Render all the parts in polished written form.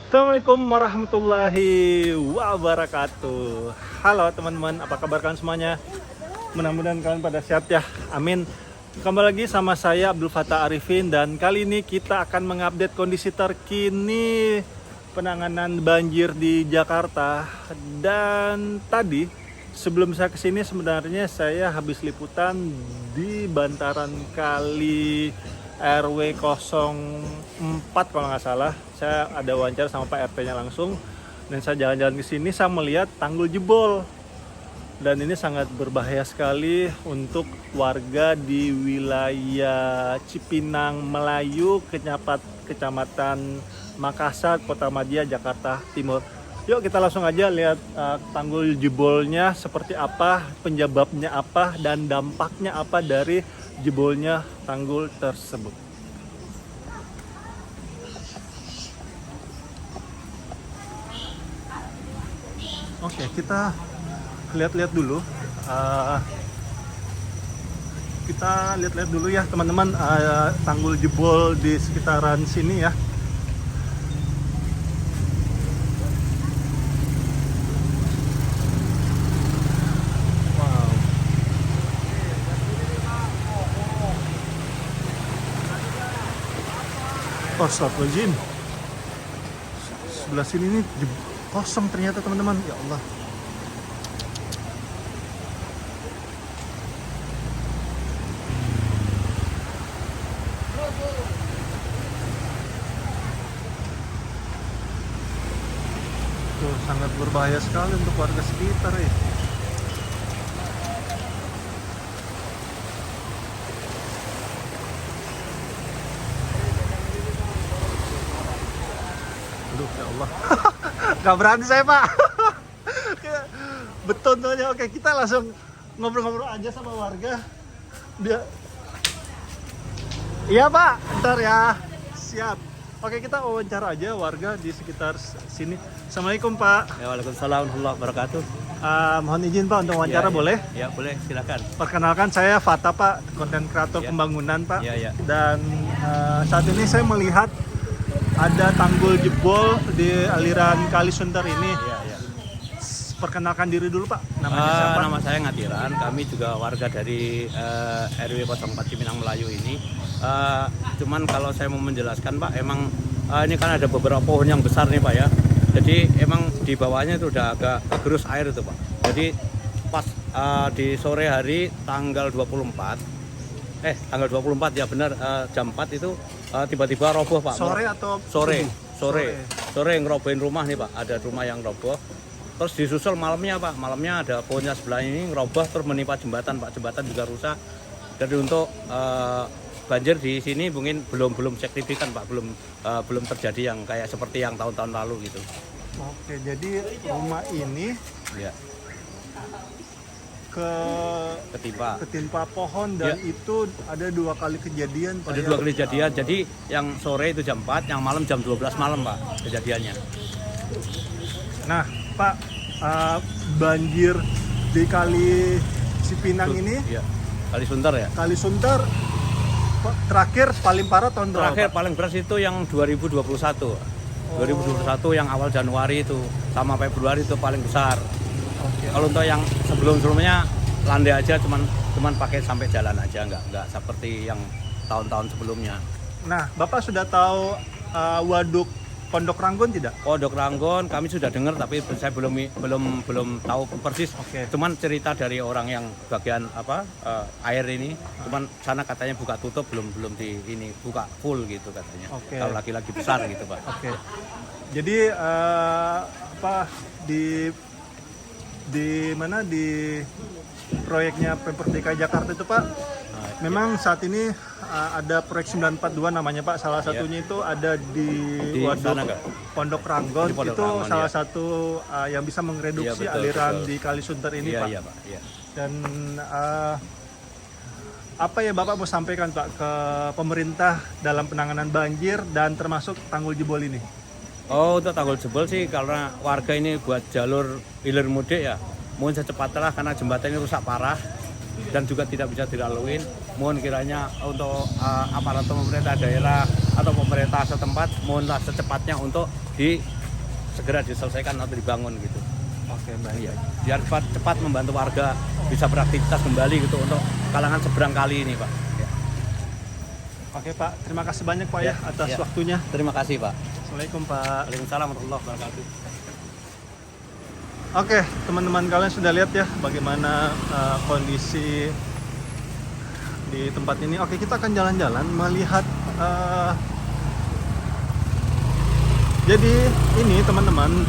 Assalamualaikum warahmatullahi wabarakatuh. Halo teman-teman, apa kabar kalian semuanya? Mudah-mudahan kalian pada sehat ya, amin. Kembali lagi sama saya Abdul Fattah Arifin, dan kali ini kita akan mengupdate kondisi terkini penanganan banjir di Jakarta. Dan tadi sebelum saya kesini sebenarnya saya habis liputan di bantaran kali RW 04 kalau nggak salah. Saya ada wawancara sama Pak RT-nya langsung, dan saya jalan-jalan ke sini, saya melihat tanggul jebol. Dan ini sangat berbahaya sekali untuk warga di wilayah Cipinang Melayu, Kecamatan Makassar, Kota Madia, Jakarta Timur. Yuk kita langsung aja lihat tanggul jebolnya seperti apa, penyebabnya apa, dan dampaknya apa dari jebolnya tanggul tersebut. Oke, kita lihat-lihat dulu. Kita lihat-lihat dulu ya teman-teman, tanggul jebol di sekitaran sini ya. Wow. Astagfirullahaladzim. Sebelah sini nih kosong ternyata teman-teman. Ya Allah. Tuh, sangat berbahaya sekali untuk warga sekitar ya. Aduh, ya Allah. Gak berani saya, Pak. Beton tuh aja. Oke, kita langsung ngobrol-ngobrol aja sama warga. Dia... Iya, Pak. Ntar ya. Siap. Oke, kita wawancara aja warga di sekitar sini. Assalamualaikum, Pak. Ya, waalaikumsalam warahmatullahi wabarakatuh. Mohon izin, Pak, untuk wawancara, Ya, boleh? Ya, boleh, silakan. Perkenalkan, saya Fattah, Pak, konten kreator Ya. pembangunan, Pak. Ya. Dan saat ini saya melihat ada tanggul jebol di aliran Kali Sunter ini. Ya. Perkenalkan diri dulu, Pak. Namanya siapa? Nama saya Ngatiran, kami juga warga dari RW 04 Cipinang Melayu ini. Cuman kalau saya mau menjelaskan, Pak, emang ini kan ada beberapa pohon yang besar nih, Pak, ya. Jadi emang di bawahnya itu udah agak gerus air itu, Pak. Jadi pas di sore hari tanggal 24 ya benar, jam 4 itu tiba-tiba roboh, Pak. Sore atau Sore subuh? ngerobohin rumah nih, Pak. Ada rumah yang roboh. Terus disusul malamnya, Pak. Malamnya ada pohonnya sebelah ini ngeroboh terus menimpa jembatan, Pak. Jembatan juga rusak. Jadi untuk banjir di sini mungkin belum signifikan, Pak. Belum terjadi yang kayak seperti yang tahun-tahun lalu gitu. Oke, jadi rumah ini Ya. ketimpa pohon, dan itu ada 2 kali kejadian, Pak. Ada 2 kali kejadian. Jadi yang sore itu jam 4, yang malam jam 12 malam, Pak, kejadiannya. Nah, Pak, banjir di Kali Cipinang ini, Ya. Kali Sunter ya. Kali Sunter, Pak, terakhir paling parah tahun berapa? Terakhir paling berat itu yang 2021. 2021 yang awal Januari itu sama Februari itu paling besar. Oke. Kalau untuk yang sebelumnya landai aja, cuman pakai sampai jalan aja, nggak seperti yang tahun-tahun sebelumnya. Nah, Bapak sudah tahu waduk Pondok Ranggon tidak? Pondok Ranggon kami sudah dengar, tapi saya belum tahu persis. Oke. Cuman cerita dari orang yang bagian air ini, cuman sana katanya buka tutup belum buka full gitu katanya. Oke. Kalau lagi-lagi besar gitu, Pak. Oke. Jadi di mana di proyeknya Pemprov DKI Jakarta itu, Pak, memang saat ini ada proyek 942 namanya, Pak. Salah satunya itu ada di Di sana waduk nggak? Pondok Ranggon. Di Pondok Itu Ranggon, salah ya. satu yang bisa Iya, mereduksi betul, aliran betul. di Kali Sunter ini, Pak. Iya, Pak. Iya. Dan apa ya Bapak mau sampaikan, Pak, ke pemerintah dalam penanganan banjir dan termasuk tanggul jebol ini? Oh, untuk tanggul jebol sih karena warga ini buat jalur hilir mudik ya. Mohon secepatnya karena jembatan ini rusak parah dan juga tidak bisa dilaluin. mohon kiranya untuk aparatur pemerintah daerah atau pemerintah setempat mohonlah secepatnya untuk segera diselesaikan atau dibangun gitu. Oke, baik. Iya, biar cepat membantu warga bisa beraktivitas kembali gitu untuk kalangan seberang kali ini, Pak. Ya. Oke, Pak. Terima kasih banyak, Pak, ya atas Ya. waktunya. Terima kasih, Pak. Assalamualaikum, Pak. Waalaikumsalam warahmatullahi wabarakatuh. Oke, teman-teman, kalian sudah lihat ya bagaimana kondisi di tempat ini. Oke, kita akan jalan-jalan melihat. Jadi ini teman-teman,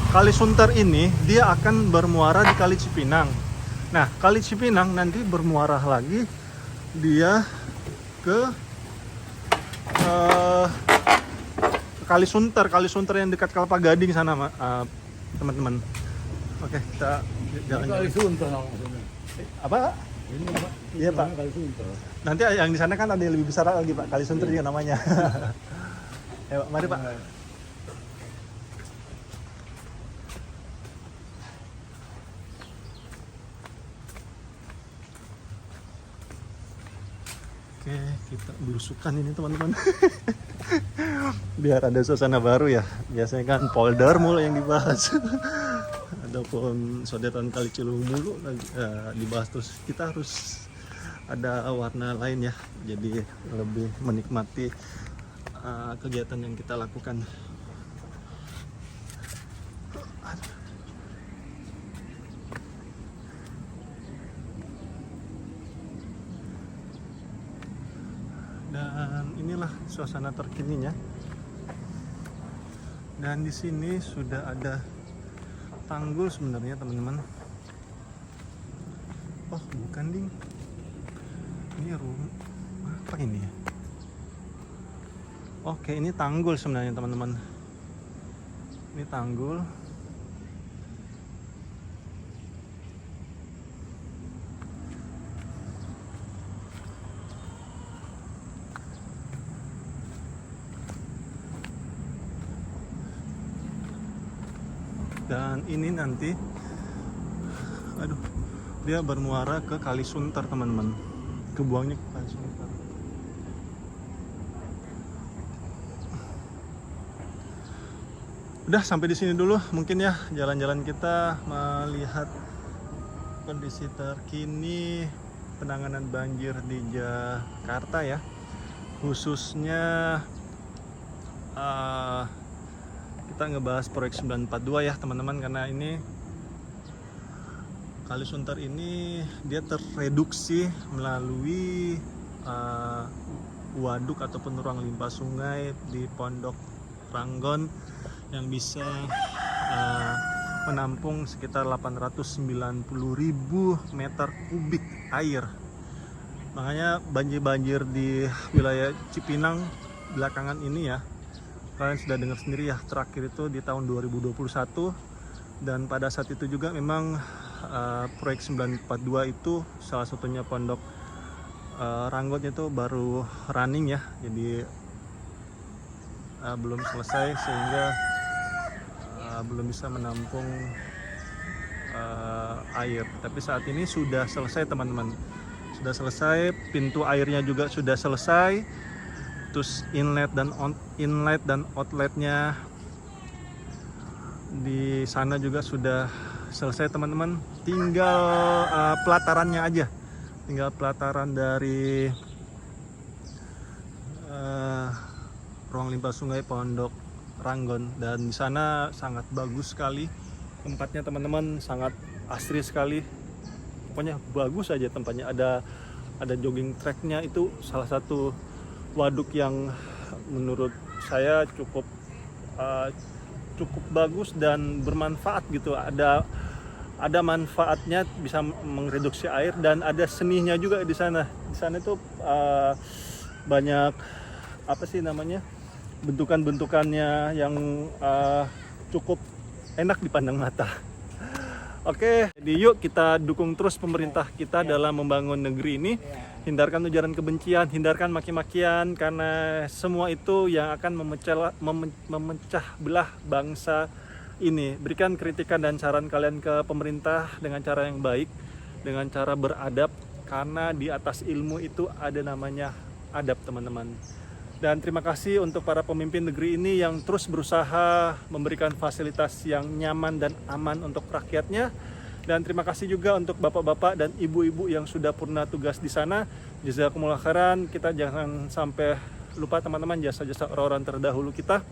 Kali Sunter ini dia akan bermuara di Kali Cipinang. Nah, Kali Cipinang nanti bermuara lagi dia ke Kali Sunter yang dekat Kelapa Gading sana, teman-teman. Oke, kita jalan-jalan. Kali Sunter maksudnya. Apa? Ini Pak. Iya, Pak. Kali Sunter. Nanti yang di sana kan ada yang lebih besar lagi, Pak. Kali Sunter juga namanya. Ya, Pak, mari, Pak. Oke, kita belusukan ini teman-teman. Biar ada suasana baru ya. Biasanya kan polder mulu yang dibahas. Ataupun sodetan Kali Ciliwung mulu dibahas, terus kita harus ada warna lain ya. Jadi lebih menikmati kegiatan yang kita lakukan. Dan inilah suasana terkininya. Dan di sini sudah ada tanggul sebenarnya, teman-teman. Oh, bukan ding. Ini rumah apa ini ya? Oke, ini tanggul sebenarnya, teman-teman. Ini tanggul. Dan ini nanti dia bermuara ke Kali Sunter, teman-teman. Kebuangnya ke Kali Sunter. Udah sampai di sini dulu mungkin ya jalan-jalan kita melihat kondisi terkini penanganan banjir di Jakarta ya. Khususnya kita ngebahas proyek 942 ya teman-teman, karena ini Kali Sunter ini dia tereduksi melalui waduk ataupun ruang limpah sungai di Pondok Ranggon yang bisa menampung sekitar 890.000 meter kubik air. Makanya banjir-banjir di wilayah Cipinang belakangan ini ya, kalian sudah dengar sendiri ya, terakhir itu di tahun 2021, dan pada saat itu juga memang proyek 942 itu salah satunya Pondok Ranggon itu baru running ya, jadi belum selesai sehingga belum bisa menampung air. Tapi saat ini sudah selesai teman-teman, sudah selesai, pintu airnya juga sudah selesai, terus inlet dan outletnya di sana juga sudah selesai teman-teman. Tinggal pelatarannya aja, tinggal pelataran dari ruang limpah sungai Pondok Ranggon, dan di sana sangat bagus sekali tempatnya teman-teman, sangat asri sekali. Pokoknya bagus aja tempatnya, ada jogging tracknya, itu salah satu waduk yang menurut saya cukup bagus dan bermanfaat gitu. Ada manfaatnya, bisa mereduksi air, dan ada seninya juga di sana. Di sana itu banyak apa sih namanya, bentukannya yang cukup enak dipandang mata. Oke, jadi yuk kita dukung terus pemerintah kita dalam membangun negeri ini. Hindarkan ujaran kebencian, hindarkan maki-makian, karena semua itu yang akan memecah belah bangsa ini. Berikan kritikan dan saran kalian ke pemerintah dengan cara yang baik, dengan cara beradab, karena di atas ilmu itu ada namanya adab, teman-teman. Dan terima kasih untuk para pemimpin negeri ini yang terus berusaha memberikan fasilitas yang nyaman dan aman untuk rakyatnya. Dan terima kasih juga untuk bapak-bapak dan ibu-ibu yang sudah purna tugas di sana. Jazakumullah khairan. Kita jangan sampai lupa, teman-teman, jasa-jasa orang-orang terdahulu kita.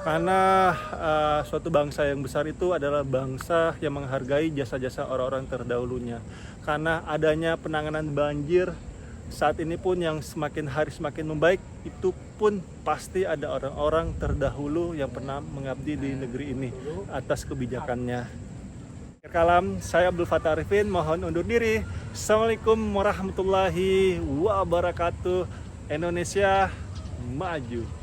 Karena suatu bangsa yang besar itu adalah bangsa yang menghargai jasa-jasa orang-orang terdahulunya. Karena adanya penanganan banjir saat ini pun yang semakin hari semakin membaik, itu pun pasti ada orang-orang terdahulu yang pernah mengabdi di negeri ini atas kebijakannya. Akhir kalam, saya Abdul Fattah Arifin, mohon undur diri. Assalamualaikum warahmatullahi wabarakatuh. Indonesia maju.